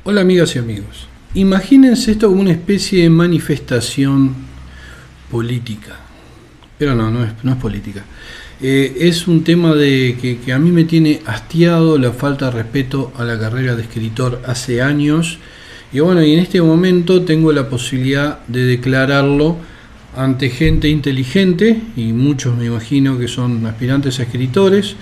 Hola amigas y amigos, imagínense esto como una especie de manifestación política, pero no es política. Es un tema que a mí me tiene hastiado la falta de respeto a la carrera de escritor hace años, y bueno, y en este momento tengo la posibilidad de declararlo ante gente inteligente, y muchos me imagino que son aspirantes a escritores.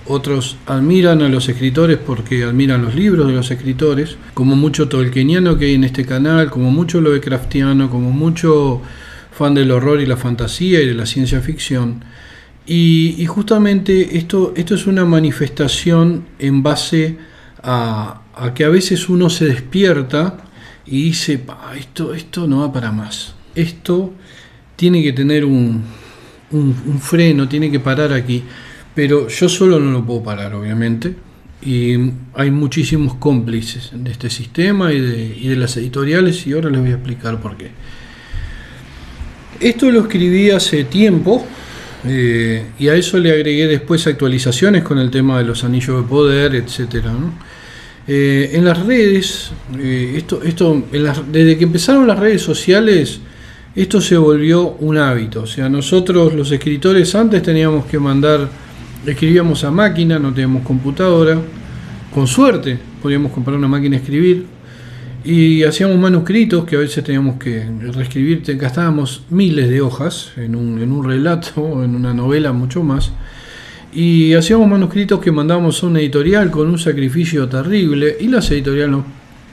Otros admiran a los escritores porque admiran los libros de los escritores, como mucho tolkieniano que hay en este canal, como mucho lovecraftiano, como mucho fan del horror y la fantasía y de la ciencia ficción. Y justamente esto es una manifestación en base a que a veces uno se despierta y dice, esto no va para más. Esto tiene que tener un freno, tiene que parar aquí. Pero yo solo no lo puedo parar, obviamente, y hay muchísimos cómplices de este sistema y de las editoriales, y ahora les voy a explicar por qué. Esto lo escribí hace tiempo, y a eso le agregué después actualizaciones con el tema de los anillos de poder, etcétera, ¿no? En las redes, desde que empezaron las redes sociales, esto se volvió un hábito. O sea, nosotros los escritores antes teníamos que escribíamos a máquina, no teníamos computadora, con suerte podíamos comprar una máquina a escribir, y hacíamos manuscritos que a veces teníamos que reescribir, gastábamos miles de hojas en un relato, en una novela, mucho más, y hacíamos manuscritos que mandábamos a una editorial con un sacrificio terrible, y las editoriales nos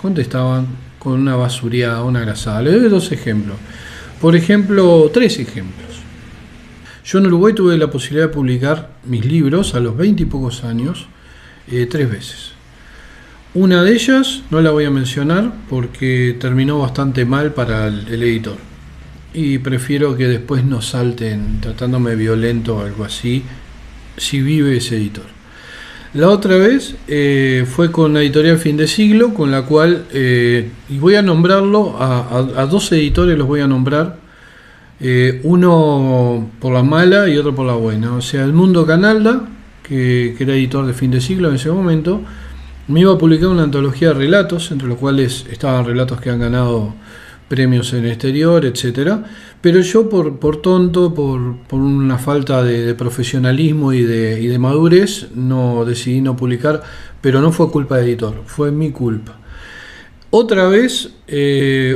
contestaban con una basureada, una grasada. Les doy tres ejemplos. Yo en Uruguay tuve la posibilidad de publicar mis libros a los 20 y pocos años, 3 veces. Una de ellas no la voy a mencionar porque terminó bastante mal para el editor. Y prefiero que después no salten tratándome violento o algo así, si vive ese editor. La otra vez fue con la editorial Fin de Siglo, con la cual, y voy a nombrarlo, a 2 editores los voy a nombrar. Uno por la mala y otro por la buena. O sea, el Mundo Canalda, que era editor de Fin de Siglo en ese momento, me iba a publicar una antología de relatos, entre los cuales estaban relatos que han ganado premios en el exterior, etcétera. Pero yo por tonto, por una falta de profesionalismo y de madurez, decidí no publicar, pero no fue culpa del editor, fue mi culpa. Otra vez,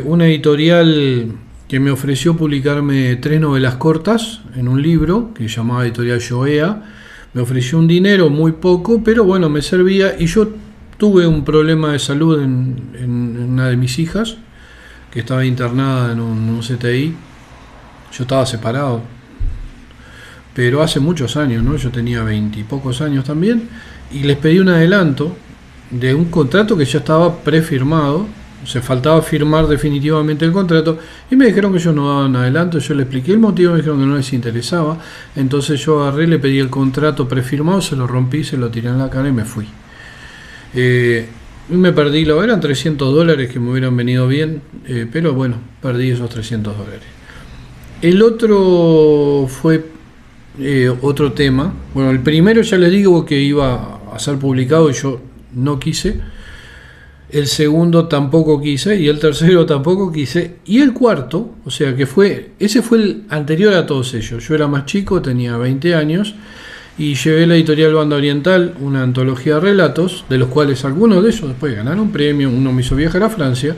una editorial que me ofreció publicarme 3 novelas cortas en un libro que se llamaba Editorial Joea. Me ofreció un dinero muy poco, pero bueno, me servía, y yo tuve un problema de salud en una de mis hijas, que estaba internada en un CTI. Yo estaba separado, pero hace muchos años, ¿no? Yo tenía 20 y pocos años también, y les pedí un adelanto de un contrato que ya estaba prefirmado. Se faltaba firmar definitivamente el contrato, y me dijeron que ellos no daban adelanto. Yo les expliqué el motivo, me dijeron que no les interesaba. Entonces yo agarré, le pedí el contrato prefirmado, se lo rompí, se lo tiré en la cara y me fui. Y me perdí, eran $300 que me hubieran venido bien, pero bueno, perdí esos $300. El otro fue otro tema. Bueno, el primero ya les digo que iba a ser publicado y yo no quise. El segundo tampoco quise, y el tercero tampoco quise, y el cuarto, o sea que ese fue el anterior a todos ellos. Yo era más chico, tenía 20 años, y llevé a la editorial Banda Oriental una antología de relatos, de los cuales algunos de ellos después ganaron premio. Uno me hizo viajar a Francia,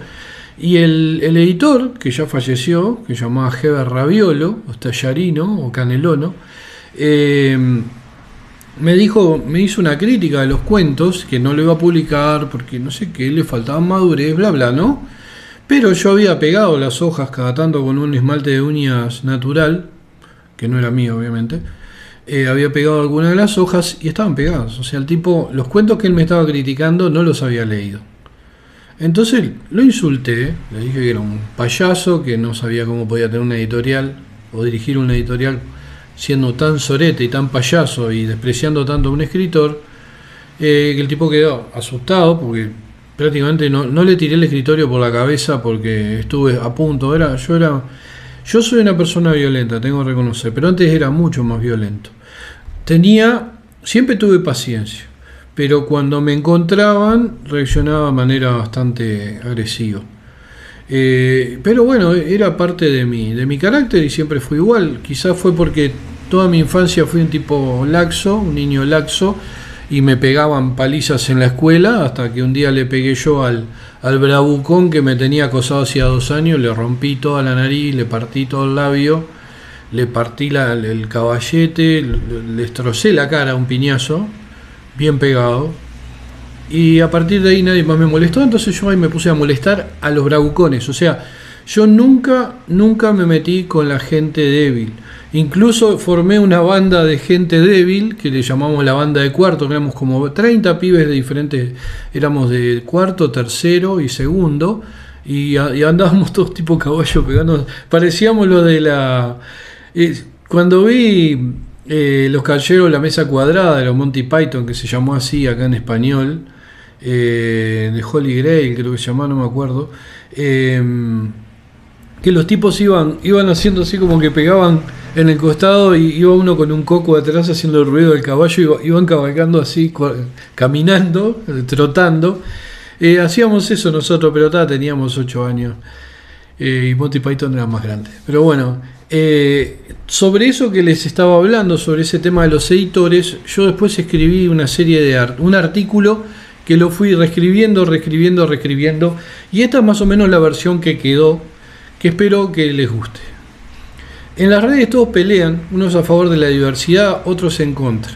y el editor, que ya falleció, que se llamaba Heber Raviolo, o Tallarino, o Canelono, me hizo una crítica de los cuentos, que no lo iba a publicar porque no sé qué, le faltaban madurez, bla bla, ¿no? Pero yo había pegado las hojas cada tanto con un esmalte de uñas natural, que no era mío obviamente. Había pegado algunas de las hojas y estaban pegadas. O sea, el tipo, los cuentos que él me estaba criticando no los había leído. Entonces lo insulté, le dije que era un payaso, que no sabía cómo podía tener una editorial o dirigir una editorial siendo tan sorete y tan payaso y despreciando tanto a un escritor, que el tipo quedó asustado porque prácticamente no le tiré el escritorio por la cabeza porque estuve a punto. Yo soy una persona violenta, tengo que reconocer, pero antes era mucho más violento. Siempre tuve paciencia, pero cuando me encontraban reaccionaba de manera bastante agresiva. Pero bueno, era parte de mi carácter y siempre fue igual. Quizás fue porque toda mi infancia fui un tipo laxo, un niño laxo, y me pegaban palizas en la escuela, hasta que un día le pegué yo al bravucón que me tenía acosado hacía 2 años, le rompí toda la nariz, le partí todo el labio, le partí el caballete, le destrocé la cara, un piñazo, bien pegado. Y a partir de ahí nadie más me molestó, entonces yo ahí me puse a molestar a los bravucones. O sea, yo nunca me metí con la gente débil. Incluso formé una banda de gente débil, que le llamamos la banda de cuarto, que éramos como 30 pibes de diferentes, éramos de cuarto, tercero y segundo, y andábamos todos tipo caballo pegando, parecíamos lo de la... cuando vi Los Caballeros de la Mesa Cuadrada de los Monty Python, que se llamó así acá en español, de Holy Grail creo que se llamaba, no me acuerdo, que los tipos iban haciendo así como que pegaban en el costado y iba uno con un coco atrás haciendo el ruido del caballo, iban cabalgando así, caminando, trotando. Hacíamos eso nosotros, pero teníamos 8 años y Monty Python era más grande. Pero bueno, sobre eso que les estaba hablando, sobre ese tema de los editores, yo después escribí una serie de un artículo que lo fui reescribiendo, y esta es más o menos la versión que quedó, que espero que les guste. En las redes todos pelean, unos a favor de la diversidad, otros en contra.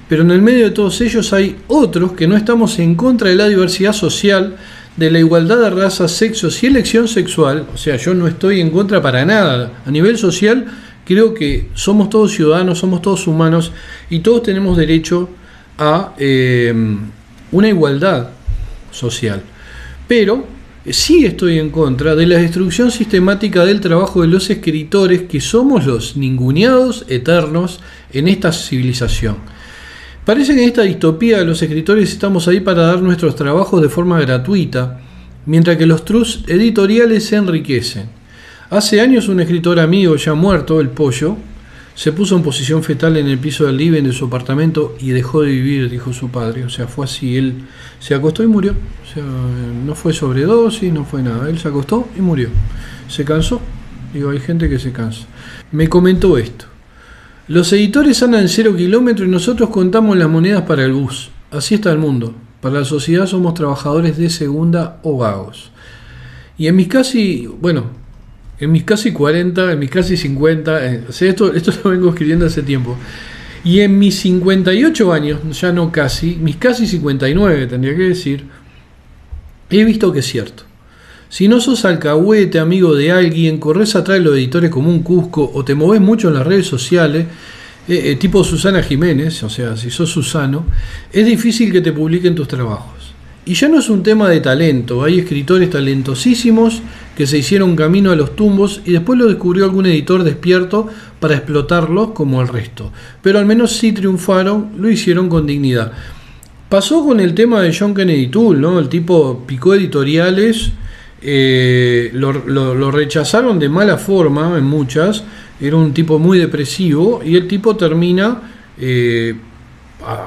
Pero en el medio de todos ellos hay otros que no estamos en contra de la diversidad social, de la igualdad de razas, sexos y elección sexual. O sea, yo no estoy en contra para nada. A nivel social, creo que somos todos ciudadanos, somos todos humanos y todos tenemos derecho a una igualdad social. Pero sí estoy en contra de la destrucción sistemática del trabajo de los escritores, que somos los ninguneados eternos en esta civilización. Parece que en esta distopía los escritores estamos ahí para dar nuestros trabajos de forma gratuita, mientras que los trusts editoriales se enriquecen. Hace años un escritor amigo ya muerto, el Pollo, se puso en posición fetal en el piso del living de su apartamento y dejó de vivir, dijo su padre. O sea, fue así, él se acostó y murió. O sea, no fue sobredosis, no fue nada. Él se acostó y murió. Se cansó. Digo, hay gente que se cansa. Me comentó esto. Los editores andan en 0 kilómetros y nosotros contamos las monedas para el bus. Así está el mundo. Para la sociedad somos trabajadores de segunda o vagos. Y en mis casi 40, en mis casi 50, o sea, esto lo vengo escribiendo hace tiempo. Y en mis 58 años, ya no casi, mis casi 59 tendría que decir, he visto que es cierto. Si no sos alcahuete, amigo de alguien, corres atrás de los editores como un cusco, o te movés mucho en las redes sociales, tipo Susana Jiménez, o sea, si sos Susano, es difícil que te publiquen tus trabajos. Y ya no es un tema de talento, hay escritores talentosísimos que se hicieron camino a los tumbos y después lo descubrió algún editor despierto para explotarlos como el resto. Pero al menos sí triunfaron, lo hicieron con dignidad. Pasó con el tema de John Kennedy Toole, ¿no? El tipo picó editoriales, lo rechazaron de mala forma en muchas, era un tipo muy depresivo y el tipo termina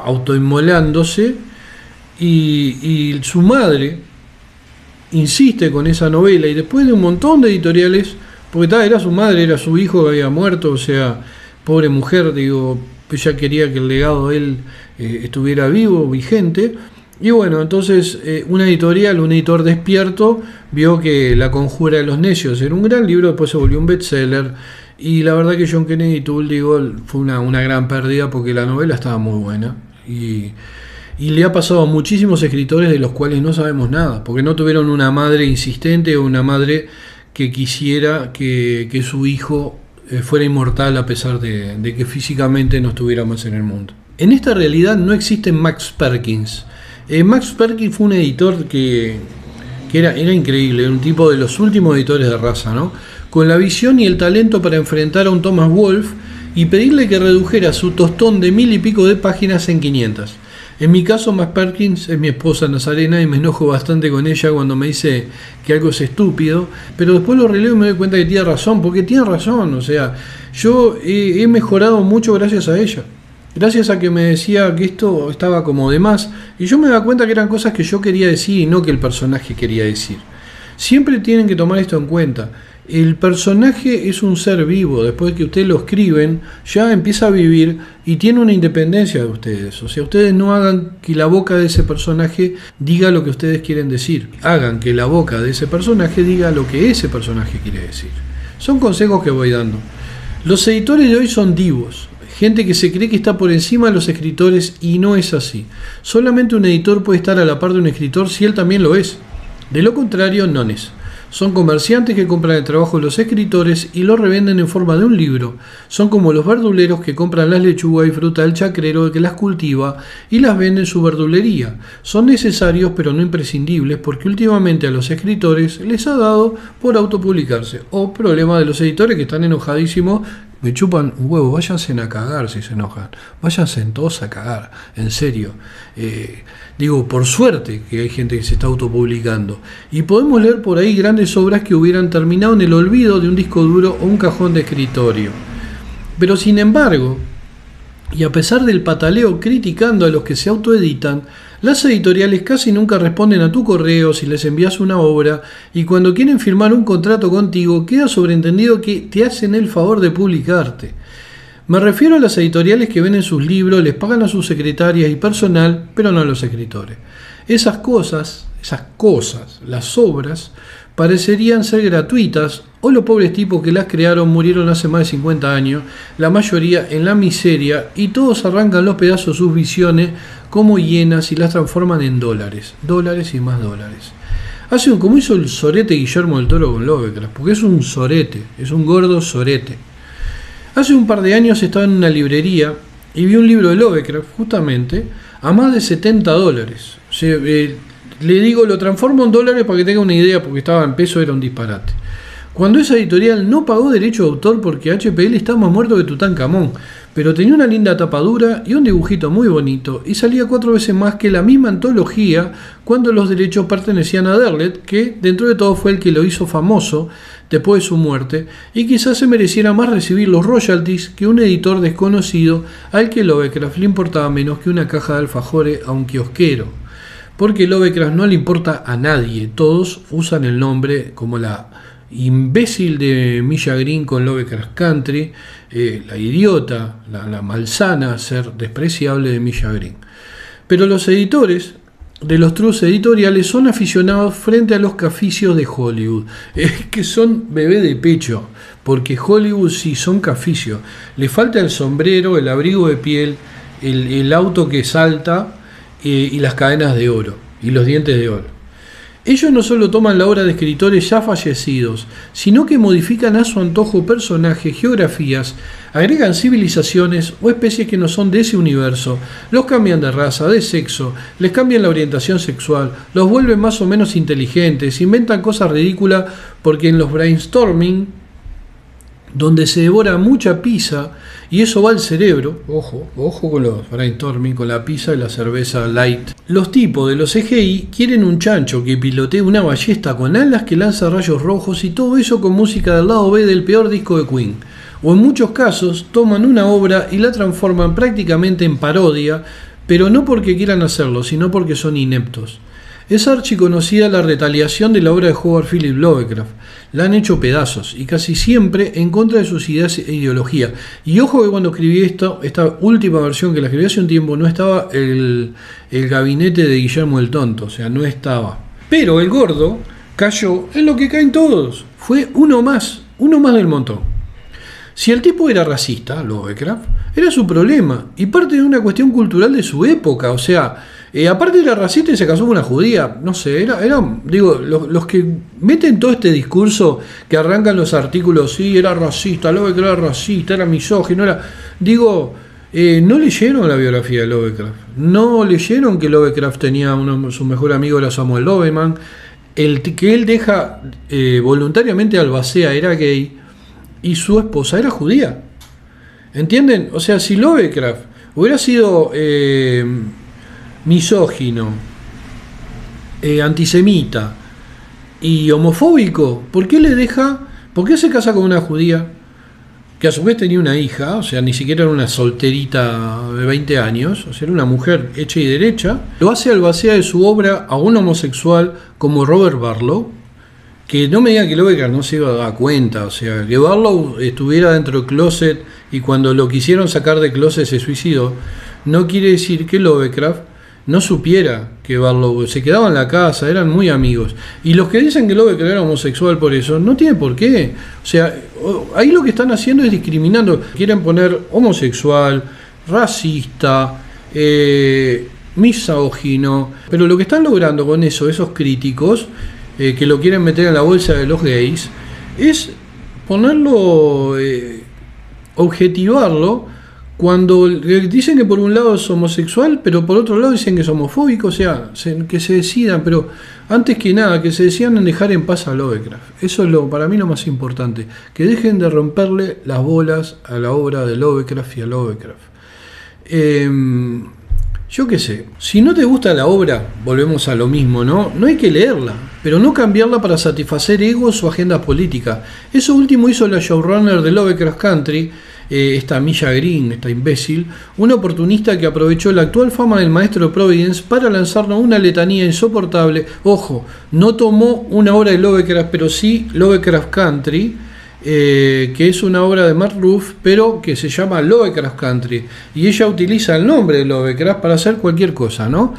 autoinmolándose. Y su madre insiste con esa novela y después de un montón de editoriales, porque era su madre, era su hijo que había muerto, o sea, pobre mujer, digo, ella quería que el legado de él estuviera vivo, vigente, y bueno, entonces un editor despierto vio que La Conjura de los Necios era un gran libro, después se volvió un bestseller, y la verdad que John Kennedy Toole, digo, fue una gran pérdida porque la novela estaba muy buena, y le ha pasado a muchísimos escritores de los cuales no sabemos nada, porque no tuvieron una madre insistente o una madre que quisiera que su hijo fuera inmortal a pesar de que físicamente no estuviera más en el mundo. En esta realidad no existe Max Perkins. Max Perkins fue un editor que era increíble, era un tipo de los últimos editores de raza, ¿no? Con la visión y el talento para enfrentar a un Thomas Wolfe y pedirle que redujera su tostón de 1000 y pico de páginas en 500. En mi caso, Max Perkins es mi esposa Nazarena y me enojo bastante con ella cuando me dice que algo es estúpido, pero después lo releo y me doy cuenta que tiene razón, porque tiene razón, o sea, yo he mejorado mucho gracias a ella. gracias a que me decía que esto estaba como de más, y yo me daba cuenta que eran cosas que yo quería decir y no que el personaje quería decir. Siempre tienen que tomar esto en cuenta. El personaje es un ser vivo, después de que ustedes lo escriben, ya empieza a vivir y tiene una independencia de ustedes. O sea, ustedes no hagan que la boca de ese personaje diga lo que ustedes quieren decir. Hagan que la boca de ese personaje diga lo que ese personaje quiere decir. Son consejos que voy dando. Los editores de hoy son divos. Gente que se cree que está por encima de los escritores y no es así. Solamente un editor puede estar a la par de un escritor si él también lo es. De lo contrario, no es. Son comerciantes que compran el trabajo de los escritores y lo revenden en forma de un libro. Son como los verduleros que compran las lechugas y fruta del chacrero que las cultiva y las venden en su verdulería. Son necesarios pero no imprescindibles porque últimamente a los escritores les ha dado por autopublicarse. O problema de los editores que están enojadísimos. Me chupan un huevo, váyanse a cagar si se enojan. Váyanse todos a cagar, en serio. Digo, por suerte que hay gente que se está autopublicando. Y podemos leer por ahí grandes obras que hubieran terminado en el olvido de un disco duro o un cajón de escritorio. Pero sin embargo, y a pesar del pataleo criticando a los que se autoeditan, las editoriales casi nunca responden a tu correo si les envías una obra y cuando quieren firmar un contrato contigo queda sobreentendido que te hacen el favor de publicarte. Me refiero a las editoriales que venden sus libros, les pagan a sus secretarias y personal, pero no a los escritores. Esas cosas, las obras, parecerían ser gratuitas o los pobres tipos que las crearon murieron hace más de 50 años, la mayoría en la miseria y todos arrancan los pedazos sus visiones como hienas y las transforman en dólares y más dólares. Como hizo el sorete Guillermo del Toro con Lovecraft, porque es un sorete, es un gordo sorete. Hace un par de años estaba en una librería y vi un libro de Lovecraft, justamente, a más de $70. O sea, le digo, lo transformo en dólares para que tenga una idea, porque estaba en peso, era un disparate. Cuando esa editorial no pagó derecho de autor porque HPL está más muerto que Tutankamón, pero tenía una linda tapadura y un dibujito muy bonito, y salía 4 veces más que la misma antología cuando los derechos pertenecían a Derlet, que dentro de todo fue el que lo hizo famoso después de su muerte, y quizás se mereciera más recibir los royalties que un editor desconocido al que Lovecraft le importaba menos que una caja de alfajores a un kiosquero. Porque Lovecraft no le importa a nadie, todos usan el nombre como la imbécil de Misha Green con Lovecraft Country, la idiota, la malsana, ser despreciable de Misha Green. Pero los editores de los trus editoriales son aficionados frente a los caficios de Hollywood, que son bebé de pecho, porque Hollywood sí son caficios. Le falta el sombrero, el abrigo de piel, el auto que salta y las cadenas de oro y los dientes de oro. Ellos no solo toman la obra de escritores ya fallecidos, sino que modifican a su antojo personajes, geografías, agregan civilizaciones o especies que no son de ese universo, los cambian de raza, de sexo, les cambian la orientación sexual, los vuelven más o menos inteligentes, inventan cosas ridículas porque en los brainstorming, donde se devora mucha pizza y eso va al cerebro, ojo con los brainstorming, con la pizza y la cerveza light. Los tipos de los CGI quieren un chancho que pilotee una ballesta con alas que lanza rayos rojos y todo eso con música del lado B del peor disco de Queen. O en muchos casos toman una obra y la transforman prácticamente en parodia, pero no porque quieran hacerlo, sino porque son ineptos. Es archiconocida la retaliación de la obra de Howard Phillips Lovecraft. La han hecho pedazos y casi siempre en contra de sus ideas e ideología. Y ojo que cuando escribí esta última versión que la escribí hace un tiempo, no estaba el gabinete de Guillermo el Tonto, o sea, no estaba. Pero el gordo cayó en lo que caen todos. Fue uno más del montón. Si el tipo era racista, Lovecraft, era su problema y parte de una cuestión cultural de su época, o sea, aparte era racista y se casó con una judía, no sé, digo, los que meten todo este discurso que arrancan los artículos, sí, era racista, Lovecraft era racista, era misógino, digo, no leyeron la biografía de Lovecraft, no leyeron que Lovecraft tenía su mejor amigo era Samuel Loveman, que él deja voluntariamente Albacea era gay y su esposa era judía, ¿entienden? O sea, si Lovecraft hubiera sido misógino, antisemita y homofóbico, ¿por qué se casa con una judía? que a su vez tenía una hija, o sea, ni siquiera era una solterita de 20 años, o sea, era una mujer hecha y derecha, lo hace albacea de su obra a un homosexual como Robert Barlow, que no me diga que Lovecraft no se iba a dar cuenta, o sea, que Barlow estuviera dentro del closet y cuando lo quisieron sacar de closet se suicidó, no quiere decir que Lovecraft no supiera que Barlow se quedaba en la casa, eran muy amigos. Y los que dicen que Lovecraft era homosexual por eso, no tiene por qué. O sea, ahí lo que están haciendo es discriminando. Quieren poner homosexual, racista, misógino. Pero lo que están logrando con eso, esos críticos, que lo quieren meter en la bolsa de los gays, es ponerlo, objetivarlo, cuando dicen que por un lado es homosexual, pero por otro lado dicen que es homofóbico, o sea, que se decidan, pero antes que nada, que se decidan en dejar en paz a Lovecraft. Eso es para mí lo más importante, que dejen de romperle las bolas a la obra de Lovecraft y a Lovecraft. Yo qué sé, si no te gusta la obra, volvemos a lo mismo, ¿no? No hay que leerla, pero no cambiarla para satisfacer egos o agendas políticas. Eso último hizo la showrunner de Lovecraft Country, esta Milla Green, esta imbécil, una oportunista que aprovechó la actual fama del maestro Providence para lanzarnos una letanía insoportable. Ojo, no tomó una obra de Lovecraft, pero sí Lovecraft Country, que es una obra de Matt Ruff, pero que se llama Lovecraft Country, y ella utiliza el nombre de Lovecraft para hacer cualquier cosa, ¿no?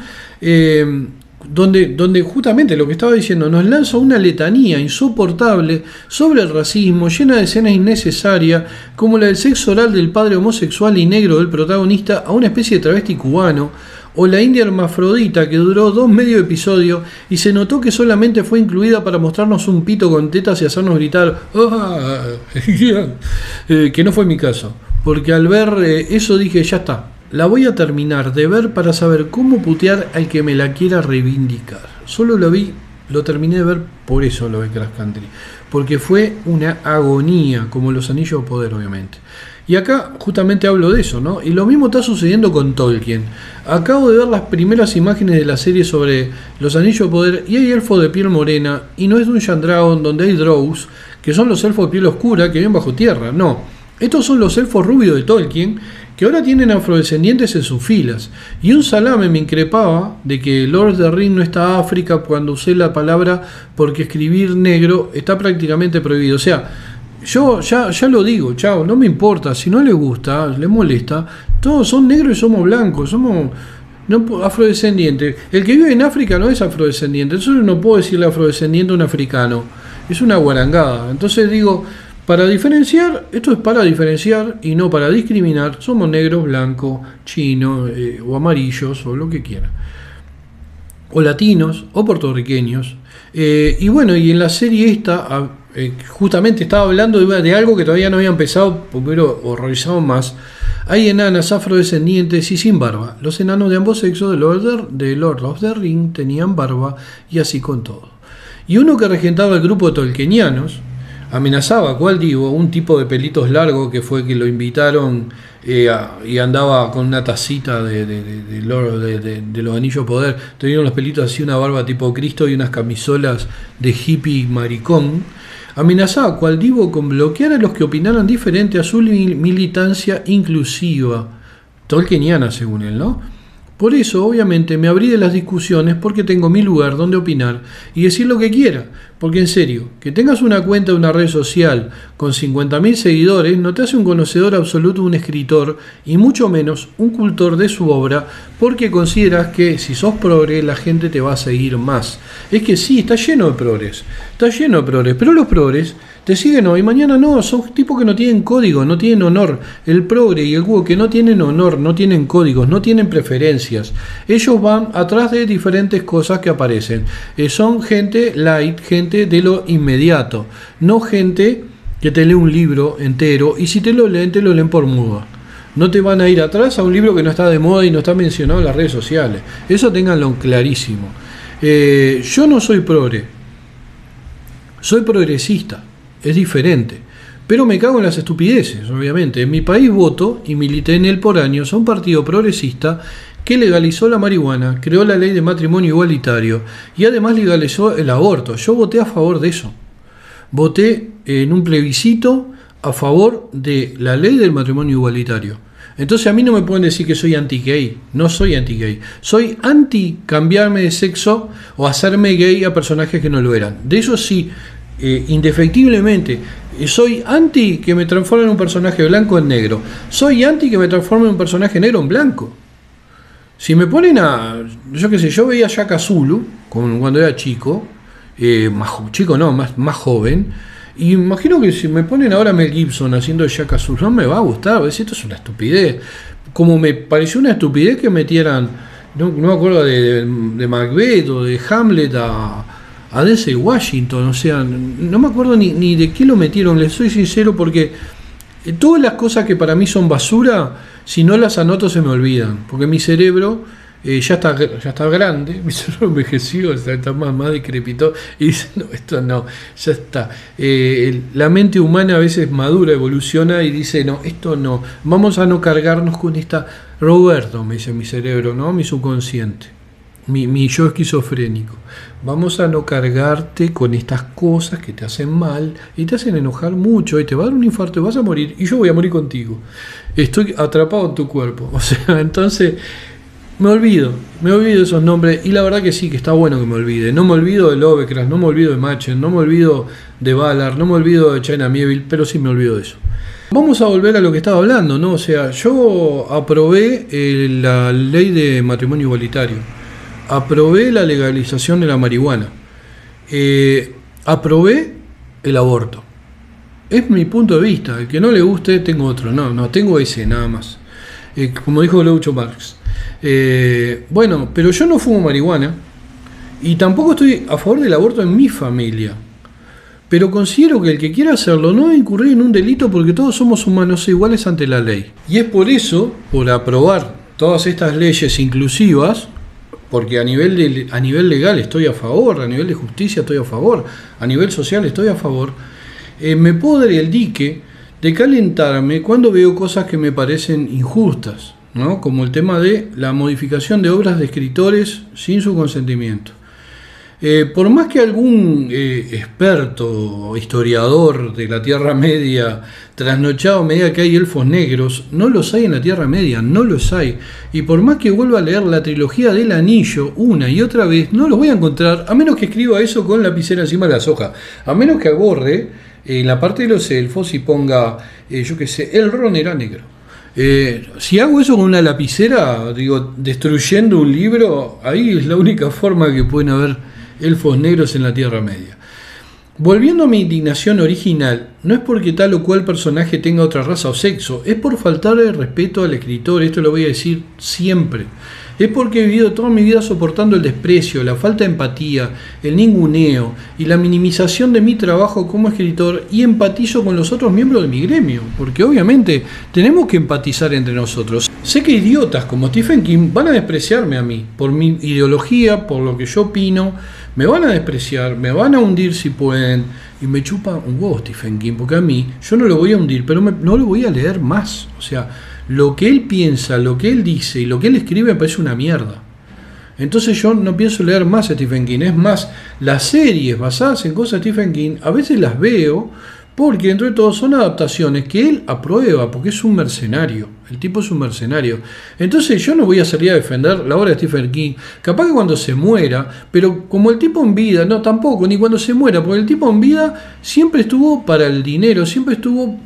Donde justamente lo que estaba diciendo, nos lanza una letanía insoportable sobre el racismo, llena de escenas innecesarias, como la del sexo oral del padre homosexual y negro del protagonista a una especie de travesti cubano, o la india hermafrodita que duró 2 medio episodios y se notó que solamente fue incluida para mostrarnos un pito con tetas y hacernos gritar que no fue mi caso, porque al ver eso dije, ya está, la voy a terminar de ver para saber cómo putear al que me la quiera reivindicar. Solo lo terminé de ver por eso, lo de Crash Country, porque fue una agonía, como los Anillos de Poder, obviamente. Y acá justamente hablo de eso, ¿no? Y lo mismo está sucediendo con Tolkien. Acabo de ver las primeras imágenes de la serie sobre los Anillos de Poder y hay elfos de piel morena, y no es Dungeons & Dragons donde hay Drows, que son los elfos de piel oscura que viven bajo tierra, no. Estos son los elfos rubios de Tolkien, que ahora tienen afrodescendientes en sus filas. Y un salame me increpaba de que Lord of the Rings no está África cuando usé la palabra porque escribir negro está prácticamente prohibido. O sea, yo ya lo digo, chao, no me importa, si no le gusta, le molesta, todos son negros y somos blancos, somos afrodescendientes. El que vive en África no es afrodescendiente, entonces no puedo decirle afrodescendiente a un africano, es una guarangada. Entonces digo, para diferenciar, esto es para diferenciar y no para discriminar, somos negros, blancos, chinos o amarillos o lo que quieran, o latinos o puertorriqueños. Y bueno, y en la serie esta justamente estaba hablando de algo que todavía no había empezado, pero horrorizado más. Hay enanas afrodescendientes y sin barba. Los enanos de ambos sexos de Lord of the Rings tenían barba y así con todo. Y uno que regentaba el grupo de tolkienianos amenazaba, ¿cuál digo? Un tipo de pelitos largos que fue que lo invitaron y andaba con una tacita de los Anillos de Poder. Tenían los pelitos así, una barba tipo Cristo y unas camisolas de hippie maricón. Amenazaba cual divo con bloquear a los que opinaran diferente a su militancia inclusiva, tolkieniana según él, ¿no? Por eso, obviamente, me abrí de las discusiones porque tengo mi lugar donde opinar y decir lo que quiera. Porque en serio, que tengas una cuenta de una red social con 50.000 seguidores no te hace un conocedor absoluto de un escritor y mucho menos un cultor de su obra, porque consideras que si sos progre la gente te va a seguir más. Es que sí, está lleno de progres, pero los progres te siguen hoy, mañana no, son tipos que no tienen código, no tienen honor. El progre y el woke que no tienen honor, no tienen códigos, no tienen preferencias. Ellos van atrás de diferentes cosas que aparecen. Son gente light, gente de lo inmediato, no gente que te lee un libro entero y si te lo leen por muda. No te van a ir atrás a un libro que no está de moda y no está mencionado en las redes sociales. Eso ténganlo clarísimo. Yo no soy progre, soy progresista. Es diferente, pero me cago en las estupideces, obviamente. En mi país voto y milité en él por años a un partido progresista que legalizó la marihuana, creó la ley de matrimonio igualitario y además legalizó el aborto. Yo voté a favor de eso. Voté en un plebiscito a favor de la ley del matrimonio igualitario. Entonces a mí no me pueden decir que soy anti-gay. No soy anti-gay. Soy anti-cambiarme de sexo o hacerme gay a personajes que no lo eran. De eso sí, indefectiblemente. Soy anti que me transforme en un personaje blanco en negro. Soy anti que me transforme en un personaje negro en blanco. Si me ponen a... Yo qué sé, yo veía a Shaka Zulu cuando era chico. Más joven. Y imagino que si me ponen ahora Mel Gibson haciendo Shaka Zulu, no me va a gustar. Voy a decir, esto es una estupidez. Como me pareció una estupidez que metieran, no me acuerdo de Macbeth o de Hamlet a Denzel Washington. O sea, no me acuerdo ni de qué lo metieron, les soy sincero, porque todas las cosas que para mí son basura, si no las anoto se me olvidan. Porque mi cerebro... ya está grande, mi cerebro envejeció, está más decrépito, y dice, no, esto no, ya está. La mente humana a veces madura, evoluciona y dice, no, esto no, vamos a no cargarnos con esta... Roberto, me dice mi cerebro, ¿no? Mi subconsciente, mi yo esquizofrénico, vamos a no cargarte con estas cosas que te hacen mal y te hacen enojar mucho, y te va a dar un infarto, vas a morir, y yo voy a morir contigo. Estoy atrapado en tu cuerpo. O sea, entonces... Me olvido de esos nombres, y la verdad que sí, que está bueno que me olvide. No me olvido de Lovecraft, no me olvido de Machen, no me olvido de Ballard, no me olvido de China Miéville, pero sí me olvido de eso. Vamos a volver a lo que estaba hablando, ¿no? O sea, yo aprobé la ley de matrimonio igualitario, aprobé la legalización de la marihuana, aprobé el aborto. Es mi punto de vista. El que no le guste, tengo otro. No, tengo ese nada más. Como dijo Groucho Marx. Bueno, pero yo no fumo marihuana y tampoco estoy a favor del aborto en mi familia, pero considero que el que quiera hacerlo no debe incurrir en un delito, porque todos somos humanos iguales ante la ley. Y es por eso, por aprobar todas estas leyes inclusivas, porque a nivel legal estoy a favor, a nivel de justicia estoy a favor, a nivel social estoy a favor, me puedo dar el dique de calentarme cuando veo cosas que me parecen injustas, ¿no? Como el tema de la modificación de obras de escritores sin su consentimiento. Por más que algún experto, historiador de la Tierra Media trasnochado me diga que hay elfos negros, no los hay en la Tierra Media, no los hay. Y por más que vuelva a leer la trilogía del Anillo una y otra vez, no los voy a encontrar, a menos que escriba eso con lapicera encima de las hojas, a menos que aborre en la parte de los elfos y ponga, yo qué sé, Elrond era negro. Si hago eso con una lapicera, digo, destruyendo un libro, ahí es la única forma que pueden haber elfos negros en la Tierra Media. Volviendo a mi indignación original, no es porque tal o cual personaje tenga otra raza o sexo, es por faltar el respeto al escritor, esto lo voy a decir siempre. Es porque he vivido toda mi vida soportando el desprecio, la falta de empatía, el ninguneo y la minimización de mi trabajo como escritor, y empatizo con los otros miembros de mi gremio, porque obviamente tenemos que empatizar entre nosotros. Sé que idiotas como Stephen King van a despreciarme a mí, por mi ideología, por lo que yo opino, me van a despreciar, me van a hundir si pueden, y me chupa un huevo Stephen King, porque a mí, yo no lo voy a hundir, pero no lo voy a leer más. O sea, lo que él piensa, lo que él dice y lo que él escribe me parece una mierda. Entonces yo no pienso leer más a Stephen King. Es más, las series basadas en cosas de Stephen King a veces las veo porque dentro de todo son adaptaciones que él aprueba, porque es un mercenario. El tipo es un mercenario. Entonces yo no voy a salir a defender la obra de Stephen King, capaz que cuando se muera, pero como el tipo en vida, no, tampoco, ni cuando se muera, porque el tipo en vida siempre estuvo para el dinero, siempre estuvo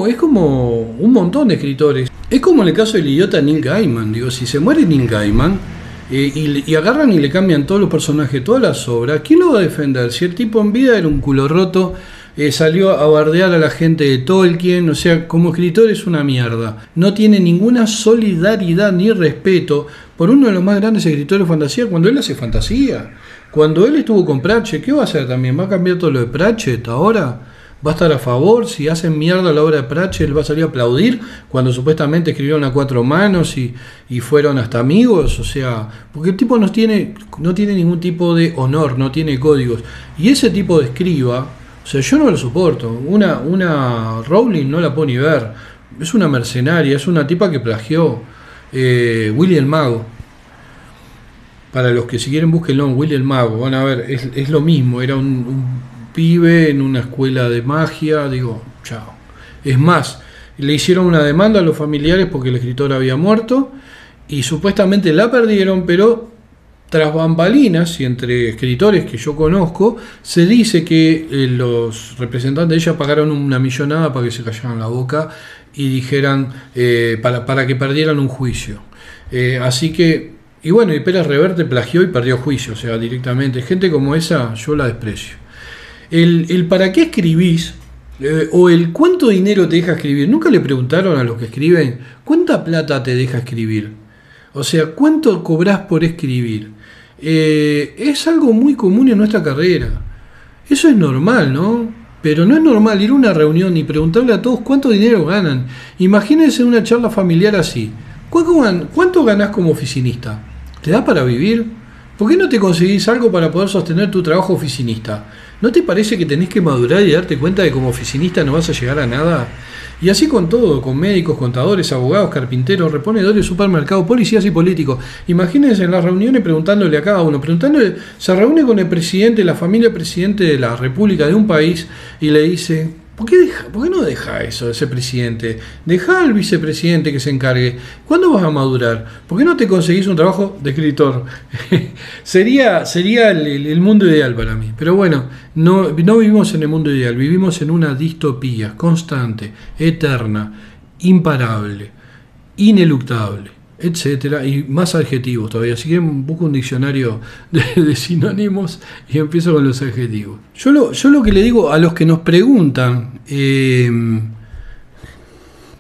es como un montón de escritores. Es como en el caso del idiota Neil Gaiman. Digo, si se muere Neil Gaiman y agarran y le cambian todos los personajes, todas las obras, ¿quién lo va a defender? Si el tipo en vida era un culo roto, salió a bardear a la gente de Tolkien, o sea, como escritor es una mierda. No tiene ninguna solidaridad ni respeto por uno de los más grandes escritores de fantasía, cuando él hace fantasía. Cuando él estuvo con Pratchett, ¿qué va a hacer también? ¿Va a cambiar todo lo de Pratchett ahora? ¿Va a estar a favor? Si hacen mierda la obra de Pratchett, él va a salir a aplaudir cuando supuestamente escribieron a cuatro manos y fueron hasta amigos. O sea, porque el tipo no tiene ningún tipo de honor, no tiene códigos. Y ese tipo de escriba, o sea, yo no lo soporto. Una Rowling no la puedo ni ver. Es una mercenaria, es una tipa que plagió Willy el Mago. Para los que si quieren búsquenlo, Willy el Mago. Van a ver, es lo mismo, era un pibe en una escuela de magia, digo, chao. Es más, le hicieron una demanda a los familiares porque el escritor había muerto y supuestamente la perdieron, pero tras bambalinas y entre escritores que yo conozco, se dice que los representantes de ella pagaron una millonada para que se callaran la boca y dijeran, para que perdieran un juicio. Así que, y bueno, y Pérez Reverte plagió y perdió juicio, o sea, directamente. Gente como esa yo la desprecio. El para qué escribís, o el cuánto dinero te deja escribir. Nunca le preguntaron a los que escriben, ¿cuánta plata te deja escribir? O sea, ¿cuánto cobrás por escribir? Es algo muy común en nuestra carrera. Eso es normal, ¿no? Pero no es normal ir a una reunión y preguntarle a todos cuánto dinero ganan. Imagínense una charla familiar así. ¿Cuánto ganás como oficinista? ¿Te da para vivir? ¿Por qué no te conseguís algo para poder sostener tu trabajo oficinista? ¿No te parece que tenés que madurar y darte cuenta de que como oficinista no vas a llegar a nada? Y así con todo, con médicos, contadores, abogados, carpinteros, reponedores, supermercados, policías y políticos. Imagínense en las reuniones preguntándole a cada uno, se reúne con el presidente, la familia presidente de la república de un país y le dice, ¿por qué no deja eso ese presidente? Deja al vicepresidente que se encargue. ¿Cuándo vas a madurar? ¿Por qué no te conseguís un trabajo de escritor? sería el mundo ideal para mí. Pero bueno, no vivimos en el mundo ideal, vivimos en una distopía constante, eterna, imparable, ineluctable, etcétera, y más adjetivos todavía. Así que busco un diccionario de sinónimos y empiezo con los adjetivos. Yo lo que le digo a los que nos preguntan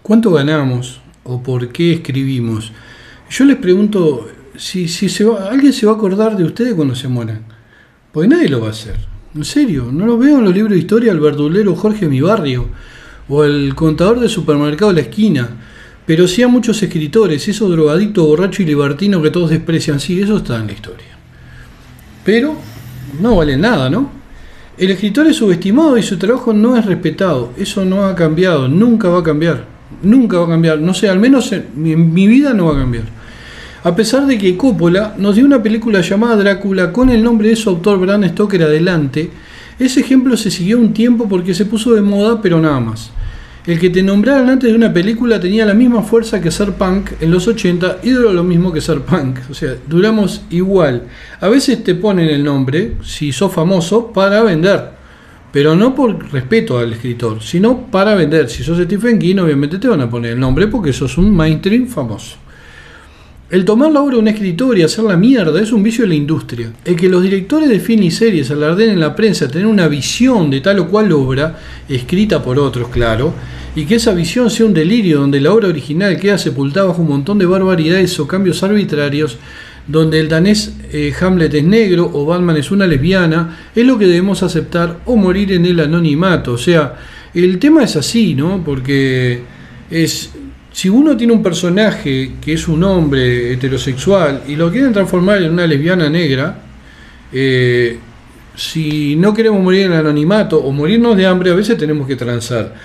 cuánto ganamos o por qué escribimos, yo les pregunto si alguien se va a acordar de ustedes cuando se mueran, porque nadie lo va a hacer. En serio, no lo veo en los libros de historia el verdulero Jorge Mi Barrio o el contador de supermercado de la esquina. Pero sí a muchos escritores, esos drogadictos, borrachos y libertinos que todos desprecian, sí, eso está en la historia. Pero no vale nada, ¿no? El escritor es subestimado y su trabajo no es respetado. Eso no ha cambiado, nunca va a cambiar. Nunca va a cambiar. No sé, al menos en mi vida no va a cambiar. A pesar de que Coppola nos dio una película llamada Drácula con el nombre de su autor Bram Stoker adelante, ese ejemplo se siguió un tiempo porque se puso de moda, pero nada más. El que te nombraran antes de una película tenía la misma fuerza que ser punk en los 80 y duró lo mismo que ser punk. O sea, duramos igual. A veces te ponen el nombre, si sos famoso, para vender. Pero no por respeto al escritor, sino para vender. Si sos Stephen King, obviamente te van a poner el nombre porque sos un mainstream famoso. El tomar la obra de un escritor y hacerla mierda es un vicio de la industria. El que los directores de cine y series alarden en la prensa tener una visión de tal o cual obra, escrita por otros, claro, y que esa visión sea un delirio donde la obra original queda sepultada bajo un montón de barbaridades o cambios arbitrarios, donde el danés Hamlet es negro o Batman es una lesbiana, es lo que debemos aceptar o morir en el anonimato. O sea, el tema es así, ¿no? Porque si uno tiene un personaje que es un hombre heterosexual y lo quieren transformar en una lesbiana negra, si no queremos morir en el anonimato o morirnos de hambre, a veces tenemos que transar.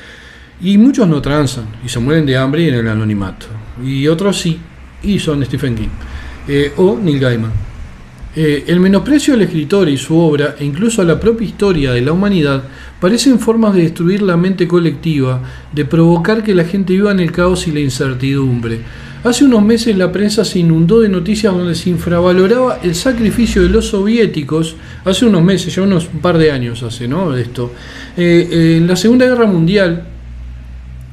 Y muchos no transan y se mueren de hambre y en el anonimato. Y otros sí, y son Stephen King o Neil Gaiman. El menosprecio al escritor y su obra, e incluso a la propia historia de la humanidad, parecen formas de destruir la mente colectiva, de provocar que la gente viva en el caos y la incertidumbre. Hace unos meses la prensa se inundó de noticias donde se infravaloraba el sacrificio de los soviéticos, hace unos meses, ya un par de años hace, ¿no? De esto, en la Segunda Guerra Mundial,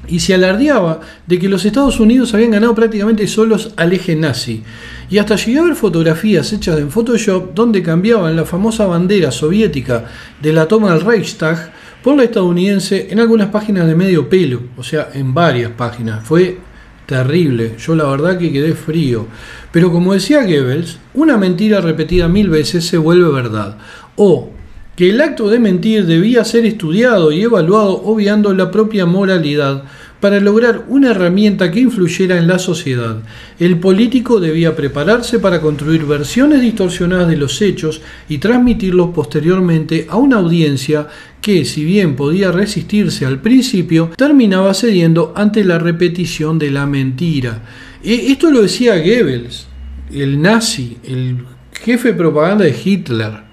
y se alardeaba de que los Estados Unidos habían ganado prácticamente solos al eje nazi. Y hasta llegué a ver fotografías hechas en Photoshop donde cambiaban la famosa bandera soviética de la toma del Reichstag por la estadounidense en algunas páginas de medio pelo, o sea, en varias páginas. Fue terrible, yo la verdad que quedé frío. Pero como decía Goebbels, una mentira repetida 1000 veces se vuelve verdad. O que el acto de mentir debía ser estudiado y evaluado obviando la propia moralidad para lograr una herramienta que influyera en la sociedad. El político debía prepararse para construir versiones distorsionadas de los hechos y transmitirlos posteriormente a una audiencia que, si bien podía resistirse al principio, terminaba cediendo ante la repetición de la mentira. Esto lo decía Goebbels, el nazi, el jefe de propaganda de Hitler.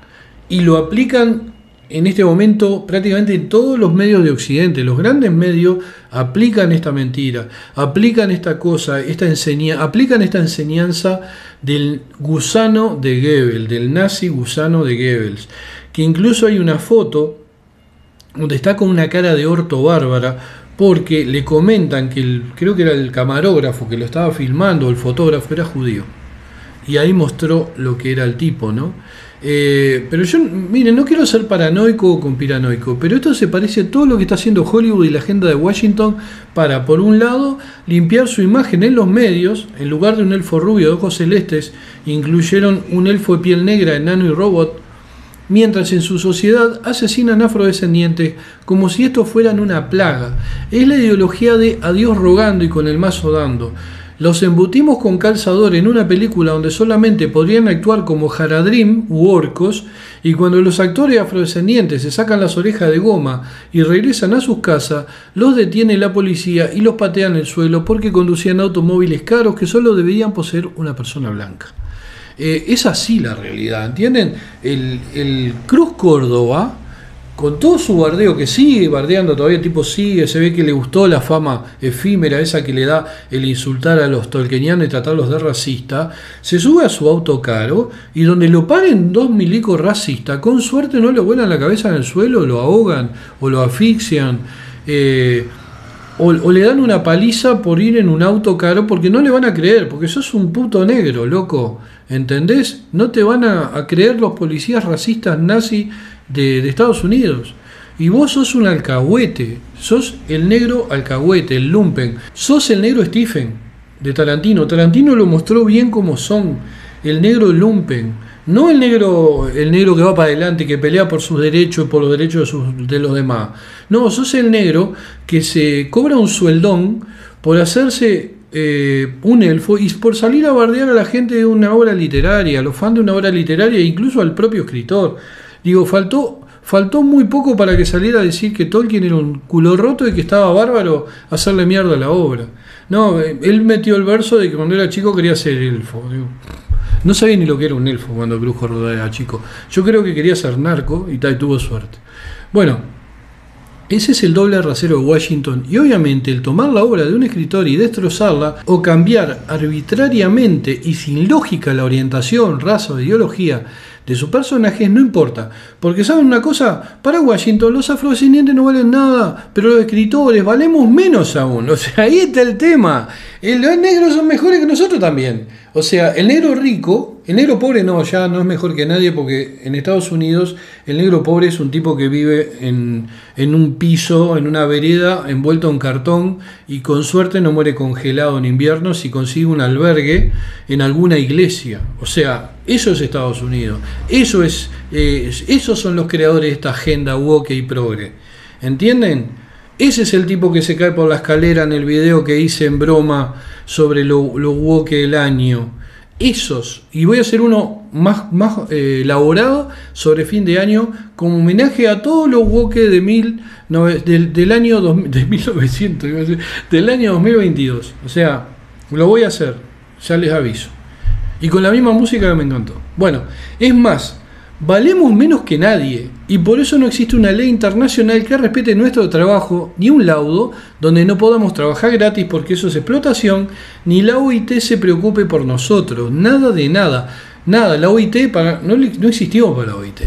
Y lo aplican en este momento prácticamente todos los medios de Occidente, los grandes medios, aplican esta mentira, aplican esta cosa, aplican esta enseñanza del gusano de Goebbels, del nazi gusano de Goebbels, que incluso hay una foto donde está con una cara de orto bárbara, porque le comentan que creo que era el camarógrafo que lo estaba filmando, el fotógrafo, era judío. Y ahí mostró lo que era el tipo, ¿no? Pero yo, miren, no quiero ser paranoico o conspiranoico, pero esto se parece a todo lo que está haciendo Hollywood y la agenda de Washington para, por un lado, limpiar su imagen en los medios. En lugar de un elfo rubio de ojos celestes, incluyeron un elfo de piel negra, enano y robot, mientras en su sociedad asesinan afrodescendientes como si estos fueran una plaga. Es la ideología de a Dios rogando y con el mazo dando. Los embutimos con calzador en una película donde solamente podrían actuar como Haradrim u orcos, y cuando los actores afrodescendientes se sacan las orejas de goma y regresan a sus casas, los detiene la policía y los patean en el suelo porque conducían automóviles caros que solo deberían poseer una persona blanca. Es así la realidad, ¿entienden? El Cruz Córdoba, con todo su bardeo, que sigue bardeando todavía, el tipo sigue, se ve que le gustó la fama efímera esa que le da el insultar a los tolkienianos y tratarlos de racista, se sube a su auto caro y donde lo paren dos milicos racistas, con suerte no le vuelan la cabeza en el suelo, lo ahogan o lo asfixian, o le dan una paliza por ir en un auto caro, porque no le van a creer, porque sos un puto negro, loco, ¿entendés? No te van a creer los policías racistas nazis de Estados Unidos. Y vos sos un alcahuete, sos el negro alcahuete, el lumpen, sos el negro Stephen de Tarantino. Tarantino lo mostró bien como son, el negro lumpen. No el negro que va para adelante, que pelea por sus derechos y por los derechos de los demás. No, sos el negro que se cobra un sueldón por hacerse un elfo y por salir a bardear a la gente de una obra literaria, a los fans de una obra literaria e incluso al propio escritor. Digo, faltó muy poco para que saliera a decir que Tolkien era un culo roto y que estaba bárbaro hacerle mierda a la obra. No, él metió el verso de que cuando era chico quería ser elfo. Digo, no sabía ni lo que era un elfo cuando Cruz Córdoba era chico. Yo creo que quería ser narco y tuvo suerte. Bueno, ese es el doble rasero de Washington, y obviamente el tomar la obra de un escritor y destrozarla o cambiar arbitrariamente y sin lógica la orientación, raza o ideología de sus personajes no importa, porque saben una cosa, para Washington los afrodescendientes no valen nada, pero los escritores valemos menos aún. O sea, ahí está el tema. Los negros son mejores que nosotros también. O sea, el negro rico, el negro pobre no, ya no es mejor que nadie, porque en Estados Unidos el negro pobre es un tipo que vive en un piso, en una vereda, envuelto en cartón, y con suerte no muere congelado en invierno si consigue un albergue en alguna iglesia. O sea, eso es Estados Unidos. Esos son los creadores de esta agenda woke y progre. ¿Entienden? Ese es el tipo que se cae por la escalera en el video que hice en broma sobre lo woke del año. Esos. Y voy a hacer uno más elaborado sobre fin de año, como homenaje a todos los woke del año 1900, del año 2022. O sea, lo voy a hacer, ya les aviso. Y con la misma música que me encantó. Bueno, es más, valemos menos que nadie, y por eso no existe una ley internacional que respete nuestro trabajo, ni un laudo donde no podamos trabajar gratis porque eso es explotación, ni la OIT se preocupe por nosotros. Nada de nada. Nada, la OIT no existió para la OIT.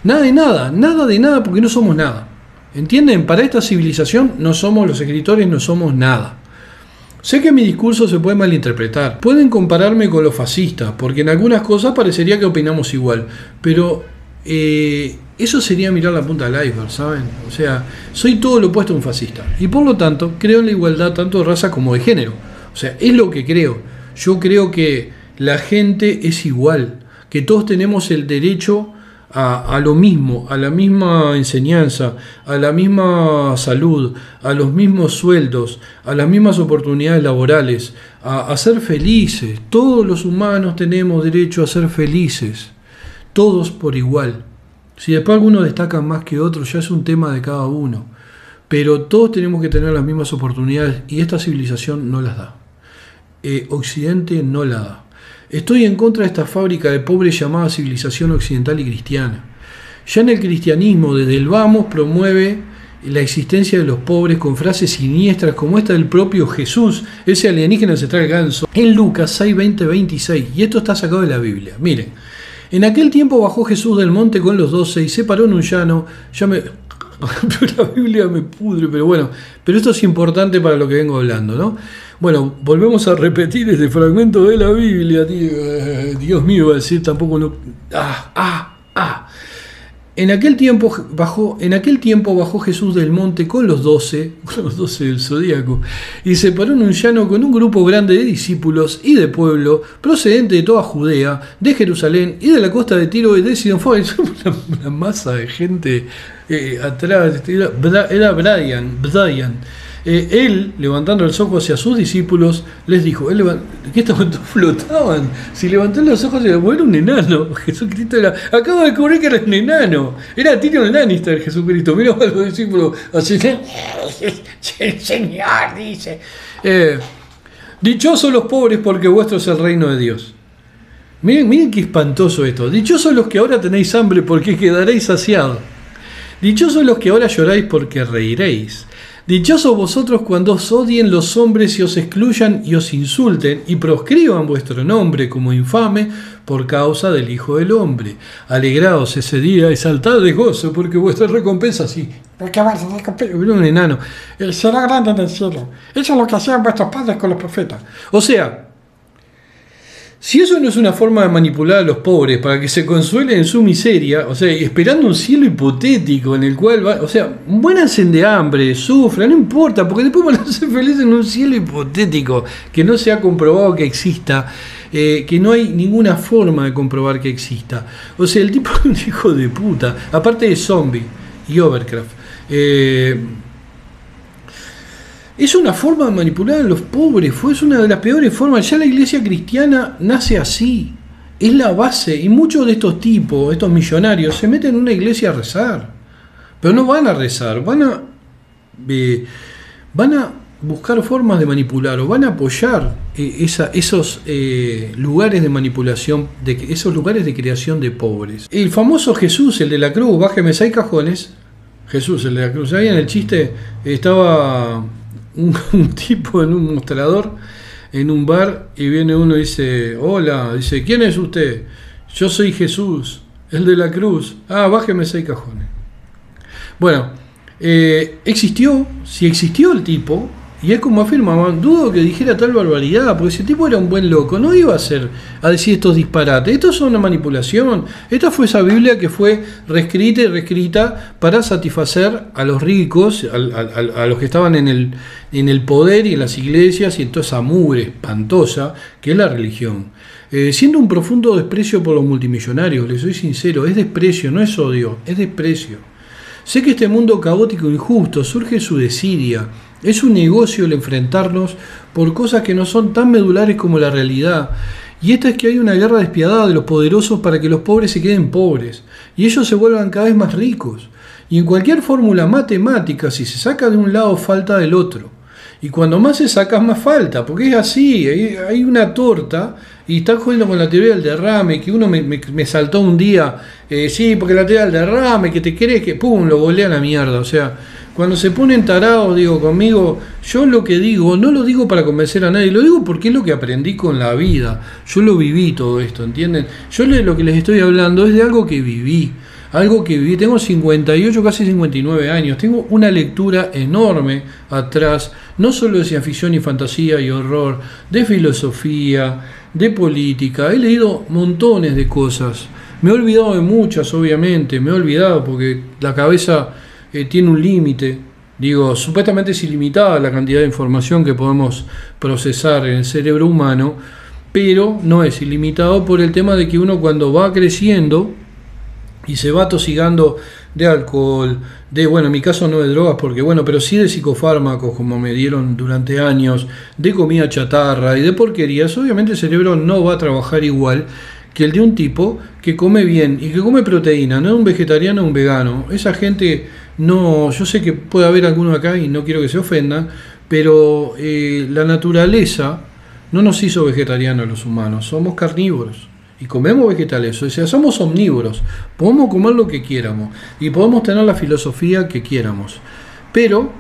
Nada de nada porque no somos nada. ¿Entienden? Para esta civilización no somos los escritores, no somos nada. Sé que mi discurso se puede malinterpretar. Pueden compararme con los fascistas, porque en algunas cosas parecería que opinamos igual. Pero eso sería mirar la punta del iceberg, ¿saben? O sea, soy todo lo opuesto a un fascista. Y por lo tanto, creo en la igualdad tanto de raza como de género. O sea, es lo que creo. Yo creo que la gente es igual, que todos tenemos el derecho a lo mismo, a la misma enseñanza, a la misma salud, a los mismos sueldos, a las mismas oportunidades laborales, a ser felices. Todos los humanos tenemos derecho a ser felices, todos por igual. Si después algunos destacan más que otros, ya es un tema de cada uno, pero todos tenemos que tener las mismas oportunidades y esta civilización no las da. Occidente no la da. Estoy en contra de esta fábrica de pobres llamada civilización occidental y cristiana. Ya en el cristianismo, desde el vamos, promueve la existencia de los pobres con frases siniestras como esta del propio Jesús, ese alienígena ancestral el ganso, en Lucas 6, 20, 26. Y esto está sacado de la Biblia. Miren, en aquel tiempo bajó Jesús del monte con los 12 y se paró en un llano. La Biblia me pudre, pero bueno, pero esto es importante para lo que vengo hablando, ¿no? Bueno, volvemos a repetir este fragmento de la Biblia, tío. Dios mío, va a decir tampoco no. En aquel tiempo bajó Jesús del monte con los 12 del zodíaco, y se paró en un llano con un grupo grande de discípulos y de pueblo, procedente de toda Judea, de Jerusalén y de la costa de Tiro y de Sidón. Fue una masa de gente atrás. Era Brian. Él, levantando los ojos hacia sus discípulos, les dijo, ¿qué estaban? Flotaban. Si levantó los ojos, era un enano. Jesucristo acabo de descubrir que era un enano. Era Tyrion Lannister, Jesucristo. Mirá a los discípulos, así, el Señor dice, dichosos los pobres porque vuestro es el reino de Dios. Miren qué espantoso esto. Dichosos los que ahora tenéis hambre porque quedaréis saciados. Dichosos los que ahora lloráis porque reiréis. Dichosos vosotros cuando os odien los hombres y os excluyan y os insulten y proscriban vuestro nombre como infame por causa del Hijo del Hombre. Alegraos ese día y saltad de gozo porque vuestra recompensa sí. Porque vas a recompensa. Un enano. Será grande en el cielo. Eso es lo que hacían vuestros padres con los profetas. O sea, si eso no es una forma de manipular a los pobres para que se consuelen en su miseria, o sea, esperando un cielo hipotético en el cual o sea, muéranse de hambre, sufran, no importa, porque después van a ser felices en un cielo hipotético que no se ha comprobado que exista, que no hay ninguna forma de comprobar que exista. O sea, el tipo es un hijo de puta, aparte de zombie y Overcraft. Es una forma de manipular a los pobres, es una de las peores formas. Ya la iglesia cristiana nace así, es la base. Y muchos de estos tipos, estos millonarios, se meten en una iglesia a rezar. Pero no van a rezar, van a buscar formas de manipular o van a apoyar esos lugares de manipulación, esos lugares de creación de pobres. El famoso Jesús, el de la cruz, bájeme 6 cajones. Jesús, el de la cruz. Ahí en el chiste estaba un tipo en un mostrador en un bar y viene uno y dice, hola, dice, ¿quién es usted? Yo soy Jesús, el de la cruz. Bájeme 6 cajones. Bueno, si existió el tipo, y es como afirmaban, dudo que dijera tal barbaridad, porque ese tipo era un buen loco, no iba a decir estos disparates. Esto es una manipulación. Esta fue esa Biblia que fue reescrita y reescrita para satisfacer a los ricos, a los que estaban en el poder y en las iglesias y en toda esa mugre espantosa que es la religión. Siendo un profundo desprecio por los multimillonarios, les soy sincero, es desprecio, no es odio, es desprecio. Sé que este mundo caótico e injusto surge su desidia. Es un negocio el enfrentarnos por cosas que no son tan medulares como la realidad. Y esta es que hay una guerra despiadada de los poderosos para que los pobres se queden pobres y ellos se vuelvan cada vez más ricos. Y en cualquier fórmula matemática, si se saca de un lado, falta del otro. Y cuando más se saca, más falta, porque es así, hay una torta, y están jugando con la teoría del derrame, que uno me saltó un día, sí, porque la teoría del derrame, que te crees que, pum, lo volea a la mierda. O sea, cuando se ponen tarados, digo, conmigo, yo lo que digo, no lo digo para convencer a nadie, lo digo porque es lo que aprendí con la vida. Yo lo viví todo esto, ¿entienden? Yo lo que les estoy hablando es de algo que viví. Tengo 58, casi 59 años, tengo una lectura enorme atrás, no solo de ciencia ficción y fantasía y horror, de filosofía, de política, he leído montones de cosas, me he olvidado de muchas, obviamente, porque la cabeza tiene un límite, digo, supuestamente es ilimitada la cantidad de información que podemos procesar en el cerebro humano, pero no es ilimitado por el tema de que uno cuando va creciendo y se va atosigando de alcohol, en mi caso no de drogas, porque pero sí de psicofármacos, como me dieron durante años, de comida chatarra y de porquerías, obviamente el cerebro no va a trabajar igual que el de un tipo que come bien y que come proteína, no un vegetariano o un vegano. Esa gente, no, yo sé que puede haber alguno acá y no quiero que se ofendan, pero la naturaleza no nos hizo vegetarianos los humanos, somos carnívoros. y comemos vegetales, o sea, somos omnívoros, podemos comer lo que quieramos y podemos tener la filosofía que quieramos, pero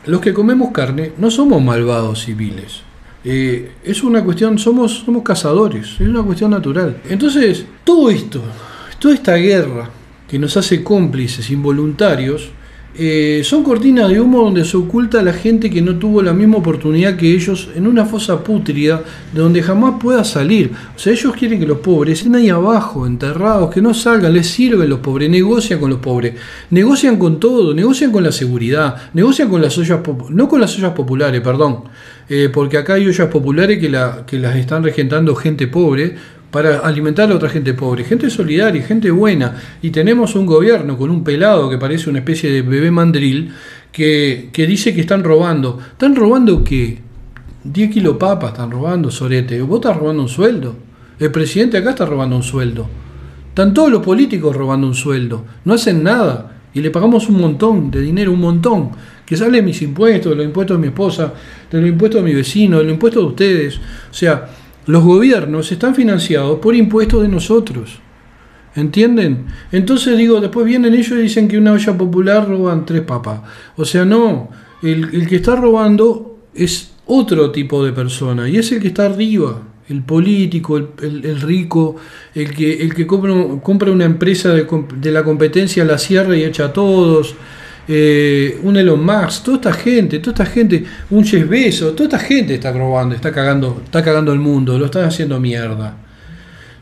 los que comemos carne no somos malvados civiles. Es una cuestión, somos cazadores, es una cuestión natural. Entonces, todo esto, toda esta guerra que nos hace cómplices involuntarios, son cortinas de humo donde se oculta a la gente que no tuvo la misma oportunidad que ellos en una fosa pútrida de donde jamás pueda salir. O sea, ellos quieren que los pobres estén ahí abajo, enterrados, que no salgan, les sirven los pobres, negocian con los pobres, negocian con todo, negocian con la seguridad, negocian con las ollas, no con las ollas populares, perdón, porque acá hay ollas populares que las están regentando gente pobre, para alimentar a otra gente pobre, gente solidaria, gente buena, y tenemos un gobierno con un pelado que parece una especie de bebé mandril que dice que están robando. ¿Están robando qué? 10 kilos papas están robando, sorete. Vos estás robando un sueldo. El presidente acá está robando un sueldo. Están todos los políticos robando un sueldo. No hacen nada. Y le pagamos un montón de dinero, un montón, que sale de mis impuestos, de los impuestos de mi esposa, de los impuestos de mi vecino, de los impuestos de ustedes. O sea, los gobiernos están financiados por impuestos de nosotros, ¿entienden? Entonces digo, después vienen ellos y dicen que una olla popular roban 3 papas. O sea, no, el que está robando es otro tipo de persona, y es el que está arriba, el político, el rico, el que compra una empresa de la competencia, la cierra y echa a todos. Un Elon Musk, toda esta gente, un Jeff Bezos, toda esta gente está robando, está cagando el mundo, lo están haciendo mierda.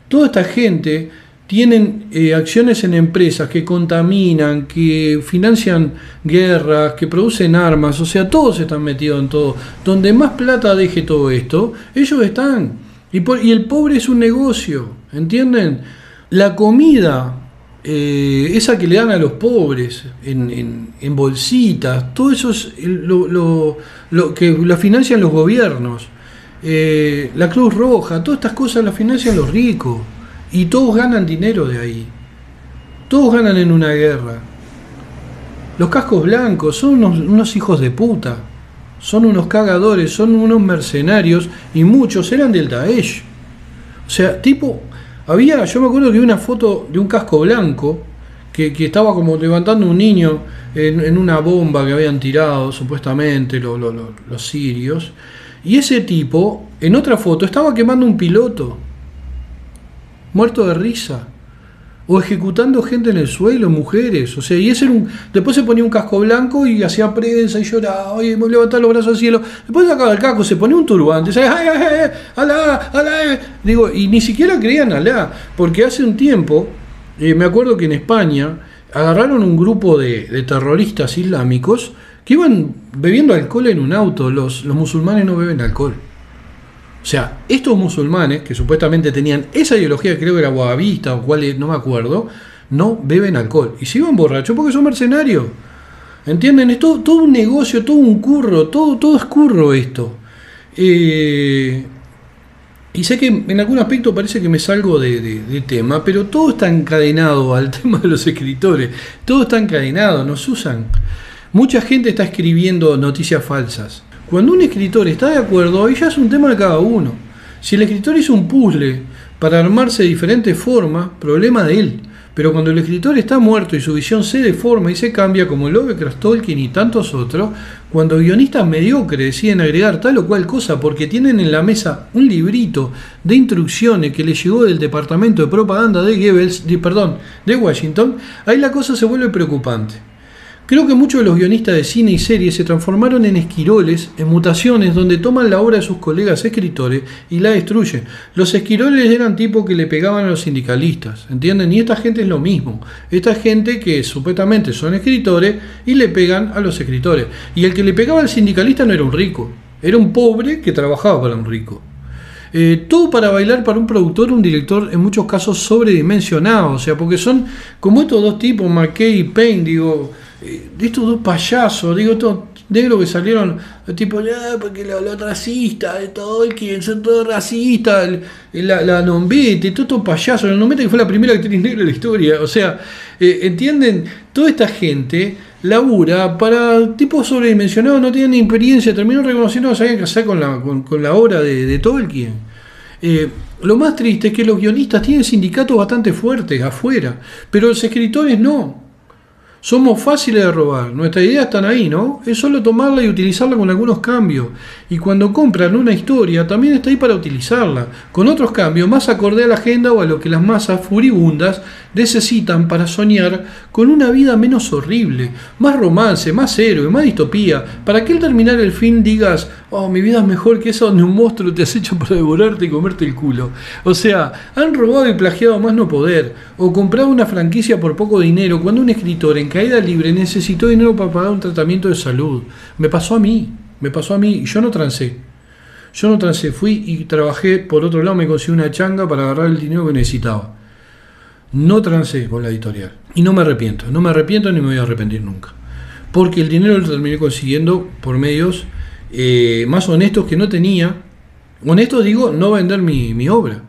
Toda esta gente tienen acciones en empresas que contaminan, que financian guerras, que producen armas, o sea, todos están metidos en todo. Donde más plata deje todo esto, ellos están. Y el pobre es un negocio, ¿entienden? La comida, esa que le dan a los pobres en bolsitas, todo eso es lo que la financian los gobiernos, la Cruz Roja, todas estas cosas las financian los ricos, y todos ganan dinero de ahí, todos ganan en una guerra. Los cascos blancos son unos hijos de puta, son unos cagadores, son unos mercenarios, y muchos eran del Daesh. O sea, tipo, yo me acuerdo que vi una foto de un casco blanco que estaba como levantando un niño en una bomba que habían tirado supuestamente los sirios, y ese tipo en otra foto estaba quemando un piloto muerto de risa, o ejecutando gente en el suelo, mujeres. O sea, y ese era después se ponía un casco blanco y hacía prensa y lloraba, oye, me levantaba los brazos al cielo. Después sacaba el casco, se ponía un turbante, Alá. Digo, y ni siquiera creían Alá, porque hace un tiempo, me acuerdo que en España agarraron un grupo de terroristas islámicos que iban bebiendo alcohol en un auto. Los musulmanes no beben alcohol. O sea, estos musulmanes, que supuestamente tenían esa ideología, creo que era wahabista o cuál, no me acuerdo, no beben alcohol. Y se iban borrachos porque son mercenarios. ¿Entienden? Es todo un negocio, todo un curro, todo es curro esto. Y sé que en algún aspecto parece que me salgo de tema, pero todo está encadenado al tema de los escritores. Todo está encadenado, nos usan. Mucha gente está escribiendo noticias falsas. Cuando un escritor está de acuerdo, ahí ya es un tema de cada uno. Si el escritor hizo un puzzle para armarse de diferentes formas, problema de él. Pero cuando el escritor está muerto y su visión se deforma y se cambia, como Lovecraft, Tolkien y tantos otros, cuando guionistas mediocres deciden agregar tal o cual cosa porque tienen en la mesa un librito de instrucciones que les llegó del departamento de propaganda de Washington, ahí la cosa se vuelve preocupante. Creo que muchos de los guionistas de cine y series se transformaron en esquiroles, en mutaciones donde toman la obra de sus colegas escritores y la destruyen. Los esquiroles eran tipos que le pegaban a los sindicalistas, ¿entienden? Y esta gente es lo mismo. Esta gente que supuestamente son escritores y le pegan a los escritores. Y el que le pegaba al sindicalista no era un rico, era un pobre que trabajaba para un rico. Todo para bailar para un productor, un director, en muchos casos sobredimensionado. O sea, porque son como estos dos tipos, McKay y Payne, digo... de estos dos payasos, digo, estos negros que salieron, tipo, porque los racistas, de Tolkien, son todos racistas, la Nombete, todos estos payasos, la Nombete que fue la primera actriz negra de la historia, o sea, ¿entienden? Toda esta gente labura para tipos sobredimensionados, no tienen ni experiencia, terminaron reconociendo que sabían qué hacer con la obra de Tolkien. Lo más triste es que los guionistas tienen sindicatos bastante fuertes afuera, pero los escritores no. Somos fáciles de robar, nuestras ideas están ahí, ¿no? Es solo tomarla y utilizarla con algunos cambios. Y cuando compran una historia, también está ahí para utilizarla, con otros cambios más acorde a la agenda o a lo que las masas furibundas necesitan para soñar con una vida menos horrible, más romance, más héroe, más distopía, para que al terminar el film digas, oh, mi vida es mejor que esa donde un monstruo te acecha para devorarte y comerte el culo. O sea, han robado y plagiado a más no poder, o comprado una franquicia por poco dinero cuando un escritor en caída libre necesitó dinero para pagar un tratamiento de salud. Me pasó a mí, y yo no transé. Fui y trabajé por otro lado, me conseguí una changa para agarrar el dinero que necesitaba. No transé con la editorial. Y no me arrepiento ni me voy a arrepentir nunca. Porque el dinero lo terminé consiguiendo por medios más honestos que no tenía. Honestos digo, no vender mi obra.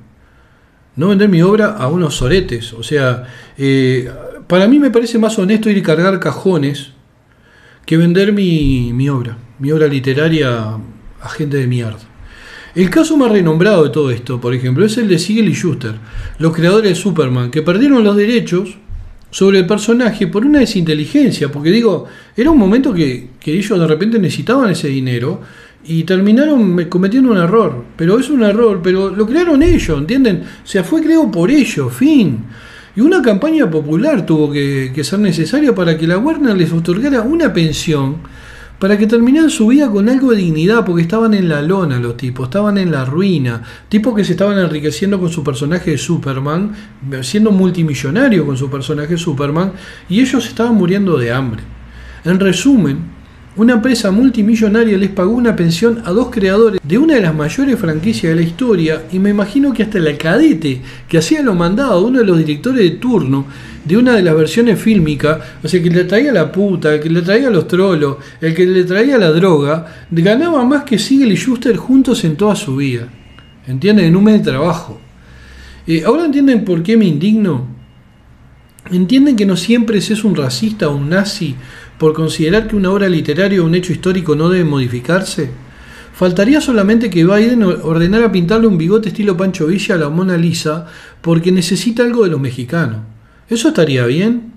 No vender mi obra a unos soretes. O sea, para mí me parece más honesto ir y cargar cajones que vender mi obra literaria a gente de mierda. El caso más renombrado de todo esto, por ejemplo, es el de Siegel y Shuster, los creadores de Superman, que perdieron los derechos sobre el personaje por una desinteligencia, porque digo, era un momento que ellos de repente necesitaban ese dinero y terminaron cometiendo un error, pero es un error, pero lo crearon ellos, ¿entienden? O sea, fue creado por ellos, fin. Y una campaña popular tuvo que ser necesaria para que la Warner les otorgara una pensión para que terminaran su vida con algo de dignidad, porque estaban en la lona los tipos, estaban en la ruina, tipos que se estaban enriqueciendo con su personaje de Superman, siendo multimillonarios con su personaje de Superman, y ellos estaban muriendo de hambre. En resumen, una empresa multimillonaria les pagó una pensión a dos creadores de una de las mayores franquicias de la historia, y me imagino que hasta el cadete que hacía lo mandado, uno de los directores de turno de una de las versiones fílmicas, o sea, que le traía la puta, el que le traía los trolos, el que le traía la droga, ganaba más que Siegel y Shuster juntos en toda su vida. ¿Entienden? En un mes de trabajo. ¿Ahora entienden por qué me indigno? ¿Entienden que no siempre se es un racista o un nazi por considerar que una obra literaria o un hecho histórico no debe modificarse? Faltaría solamente que Biden ordenara pintarle un bigote estilo Pancho Villa a la Mona Lisa porque necesita algo de los mexicanos. ¿Eso estaría bien?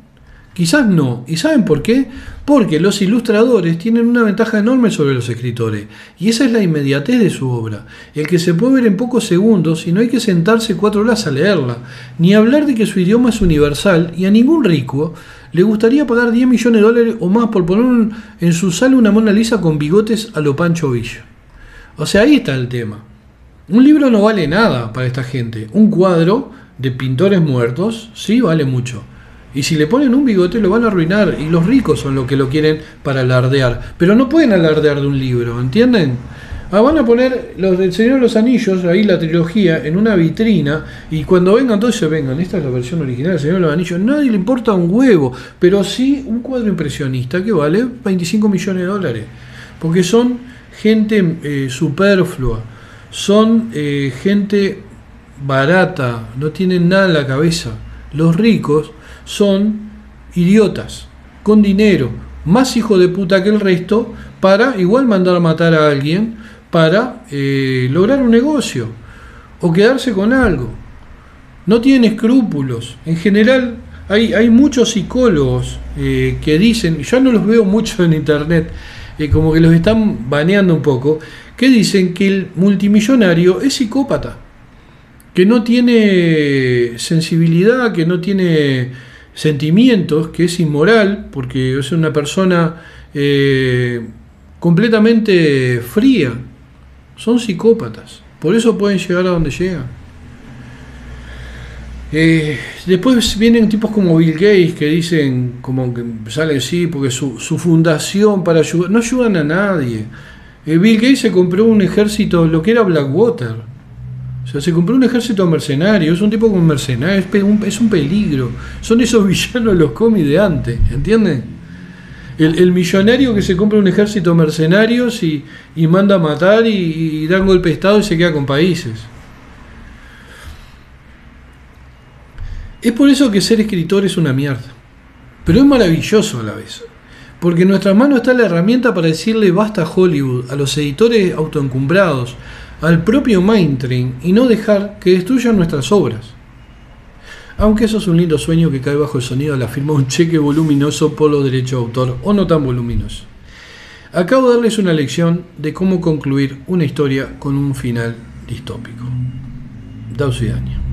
Quizás no. ¿Y saben por qué? Porque los ilustradores tienen una ventaja enorme sobre los escritores, y esa es la inmediatez de su obra, el que se puede ver en pocos segundos y no hay que sentarse 4 horas a leerla, ni hablar de que su idioma es universal, y a ningún rico le gustaría pagar $10 millones o más por poner en su sala una Mona Lisa con bigotes a lo Pancho Villa. O sea, ahí está el tema. Un libro no vale nada para esta gente. Un cuadro de pintores muertos sí vale mucho. Y si le ponen un bigote lo van a arruinar, y los ricos son los que lo quieren para alardear. Pero no pueden alardear de un libro, ¿entienden? Van a poner los del Señor de los Anillos, ahí la trilogía, en una vitrina, y cuando vengan todos se vengan, esta es la versión original del Señor de los Anillos, nadie le importa un huevo, pero sí un cuadro impresionista que vale $25 millones, porque son gente superflua, son gente barata, no tienen nada en la cabeza. Los ricos son idiotas, con dinero, más hijo de puta que el resto, para igual mandar a matar a alguien, para lograr un negocio, o quedarse con algo. No tienen escrúpulos. En general, hay muchos psicólogos que dicen, ya no los veo mucho en internet, como que los están baneando un poco, que dicen que el multimillonario es psicópata, que no tiene sensibilidad, que no tiene sentimientos, que es inmoral, porque es una persona completamente fría. Son psicópatas, por eso pueden llegar a donde llegan. Después vienen tipos como Bill Gates que dicen, como que salen sí, porque su fundación para ayudar, no ayudan a nadie. Bill Gates se compró un ejército, lo que era Blackwater. O sea, se compró un ejército mercenario, es un tipo con mercenarios, es un peligro. Son esos villanos de los cómics de antes, ¿entienden? El millonario que se compra un ejército de mercenarios y manda a matar y da un golpe de estado y se queda con países. Es por eso que ser escritor es una mierda, pero es maravilloso a la vez, porque en nuestras manos está la herramienta para decirle basta a Hollywood, a los editores autoencumbrados, al propio mainstream y no dejar que destruyan nuestras obras. Aunque eso es un lindo sueño que cae bajo el sonido de la firma de un cheque voluminoso por los derechos de autor o no tan voluminoso. Acabo de darles una lección de cómo concluir una historia con un final distópico. Dao Suidaña.